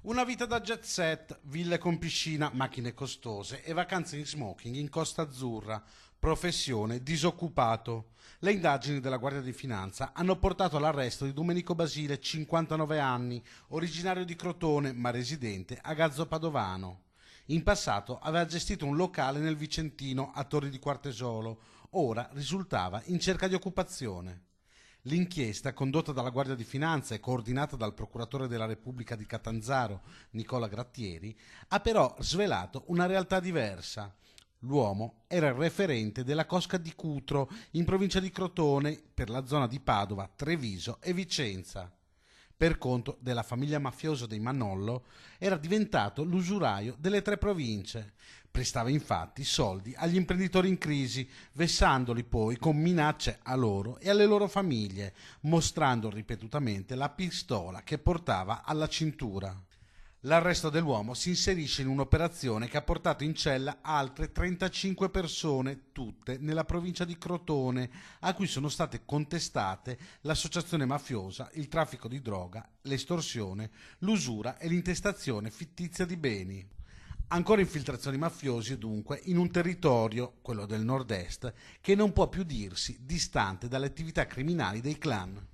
Una vita da jet set, ville con piscina, macchine costose e vacanze in smoking in Costa Azzurra. Professione disoccupato. Le indagini della Guardia di Finanza hanno portato all'arresto di Domenico Basile, 59 anni, originario di Crotone ma residente a Gazzo Padovano. In passato aveva gestito un locale nel Vicentino a Torri di Quartesolo, ora risultava in cerca di occupazione. L'inchiesta, condotta dalla Guardia di Finanza e coordinata dal procuratore della Repubblica di Catanzaro, Nicola Grattieri, ha però svelato una realtà diversa. L'uomo era il referente della cosca di Cutro, in provincia di Crotone, per la zona di Padova, Treviso e Vicenza. Per conto della famiglia mafiosa dei Manollo, era diventato l'usuraio delle tre province. Prestava infatti soldi agli imprenditori in crisi, vessandoli poi con minacce a loro e alle loro famiglie, mostrando ripetutamente la pistola che portava alla cintura. L'arresto dell'uomo si inserisce in un'operazione che ha portato in cella altre 35 persone, tutte nella provincia di Crotone, a cui sono state contestate l'associazione mafiosa, il traffico di droga, l'estorsione, l'usura e l'intestazione fittizia di beni. Ancora infiltrazioni mafiosi dunque in un territorio, quello del nord-est, che non può più dirsi distante dalle attività criminali dei clan.